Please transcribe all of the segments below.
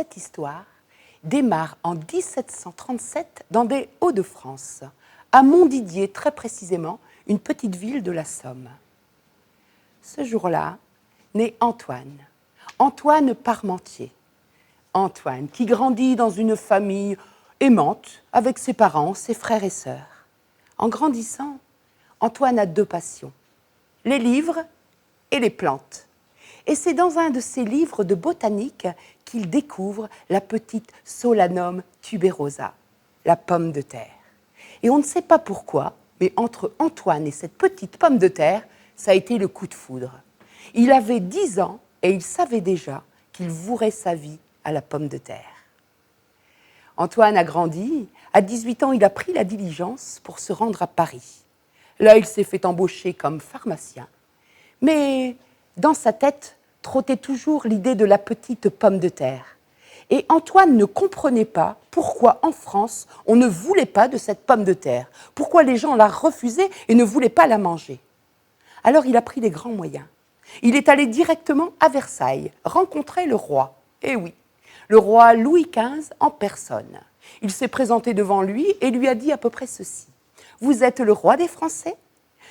cette histoire démarre en 1737 dans des Hauts-de-France, à Montdidier très précisément, une petite ville de la Somme. Ce jour-là, naît Antoine, Antoine Parmentier. Antoine qui grandit dans une famille aimante avec ses parents, ses frères et sœurs. En grandissant, Antoine a deux passions, les livres et les plantes. Et c'est dans un de ses livres de botanique qu'il découvre la petite Solanum tuberosa, la pomme de terre. Et on ne sait pas pourquoi, mais entre Antoine et cette petite pomme de terre, ça a été le coup de foudre. Il avait 10 ans et il savait déjà qu'il vouerait sa vie à la pomme de terre. Antoine a grandi. À 18 ans, il a pris la diligence pour se rendre à Paris. Là, il s'est fait embaucher comme pharmacien. Mais dans sa tête trottait toujours l'idée de la petite pomme de terre. Et Antoine ne comprenait pas pourquoi en France, on ne voulait pas de cette pomme de terre. Pourquoi les gens la refusaient et ne voulaient pas la manger. Alors il a pris des grands moyens. Il est allé directement à Versailles, rencontrer le roi. Eh oui, le roi Louis XV en personne. Il s'est présenté devant lui et lui a dit à peu près ceci. « Vous êtes le roi des Français ?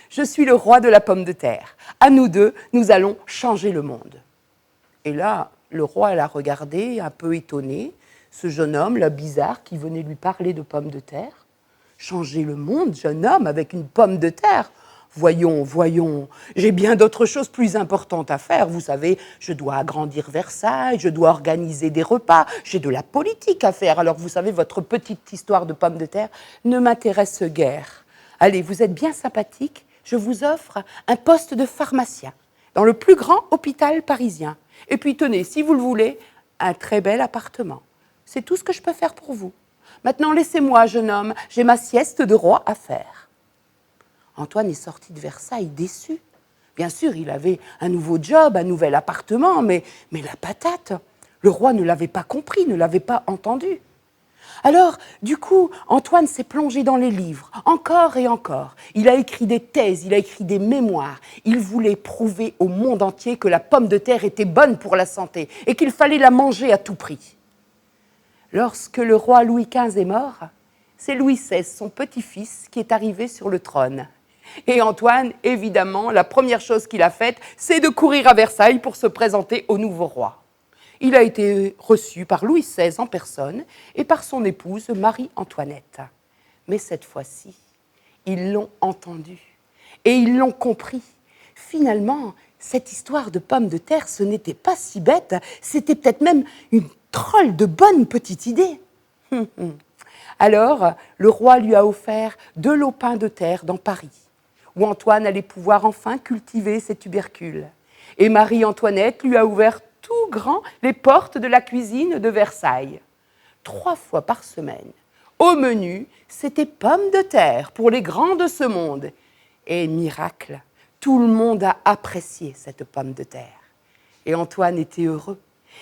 Je suis le roi de la pomme de terre. À nous deux, nous allons changer le monde. » Et là, le roi l'a regardé, un peu étonné, ce jeune homme, là, bizarre, qui venait lui parler de pommes de terre. Changer le monde, jeune homme, avec une pomme de terre ? Voyons, voyons, j'ai bien d'autres choses plus importantes à faire. Vous savez, je dois agrandir Versailles, je dois organiser des repas, j'ai de la politique à faire. Alors vous savez, votre petite histoire de pommes de terre ne m'intéresse guère. Allez, vous êtes bien sympathique, je vous offre un poste de pharmacien dans le plus grand hôpital parisien. Et puis tenez, si vous le voulez, un très bel appartement. C'est tout ce que je peux faire pour vous. Maintenant, laissez-moi, jeune homme, j'ai ma sieste de roi à faire. Antoine est sorti de Versailles déçu. Bien sûr, il avait un nouveau job, un nouvel appartement, mais la patate, le roi ne l'avait pas compris, ne l'avait pas entendu. Alors, du coup, Antoine s'est plongé dans les livres, encore et encore. Il a écrit des thèses, il a écrit des mémoires. Il voulait prouver au monde entier que la pomme de terre était bonne pour la santé et qu'il fallait la manger à tout prix. Lorsque le roi Louis XV est mort, c'est Louis XVI, son petit-fils, qui est arrivé sur le trône. Et Antoine, évidemment, la première chose qu'il a faite, c'est de courir à Versailles pour se présenter au nouveau roi. Il a été reçu par Louis XVI en personne et par son épouse Marie-Antoinette. Mais cette fois-ci, ils l'ont entendu et ils l'ont compris. Finalement, cette histoire de pommes de terre, ce n'était pas si bête, c'était peut-être même une drôle de bonne petite idée. Alors, le roi lui a offert 2 lopins de terre dans Paris, où Antoine allait pouvoir enfin cultiver ses tubercules. Et Marie-Antoinette lui a ouvert tout grand les portes de la cuisine de Versailles. 3 fois par semaine, au menu, c'était pommes de terre pour les grands de ce monde. Et miracle, tout le monde a apprécié cette pomme de terre. Et Antoine était heureux.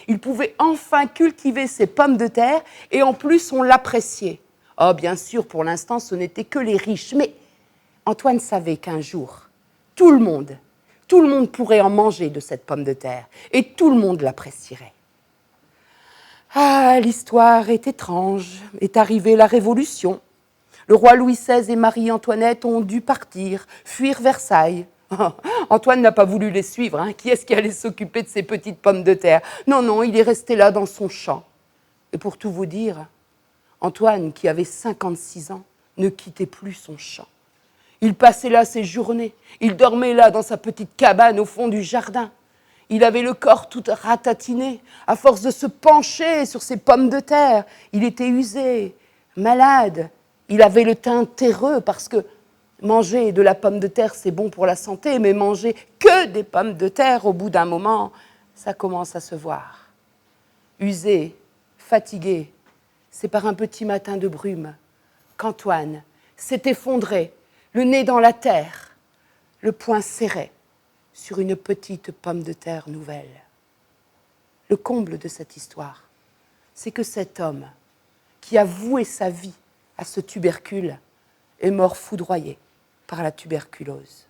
Il pouvait enfin cultiver ses pommes de terre et en plus on l'appréciait. Oh, bien sûr, pour l'instant, ce n'était que les riches, mais Antoine savait qu'un jour, tout le monde pourrait en manger de cette pomme de terre et tout le monde l'apprécierait. Ah, l'histoire est étrange. Est arrivée la Révolution. Le roi Louis XVI et Marie-Antoinette ont dû partir, fuir Versailles. Antoine n'a pas voulu les suivre. Hein. Qui est-ce qui allait s'occuper de ces petites pommes de terre ? Non, il est resté là dans son champ. Et pour tout vous dire, Antoine, qui avait 56 ans, ne quittait plus son champ. Il passait là ses journées. Il dormait là dans sa petite cabane au fond du jardin. Il avait le corps tout ratatiné, à force de se pencher sur ses pommes de terre. Il était usé, malade. Il avait le teint terreux parce que manger de la pomme de terre, c'est bon pour la santé, mais manger que des pommes de terre, au bout d'un moment, ça commence à se voir. Usé, fatigué, c'est par un petit matin de brume qu'Antoine s'est effondré, le nez dans la terre, le poing serré sur une petite pomme de terre nouvelle. Le comble de cette histoire, c'est que cet homme qui a voué sa vie à ce tubercule est mort foudroyé par la tuberculose.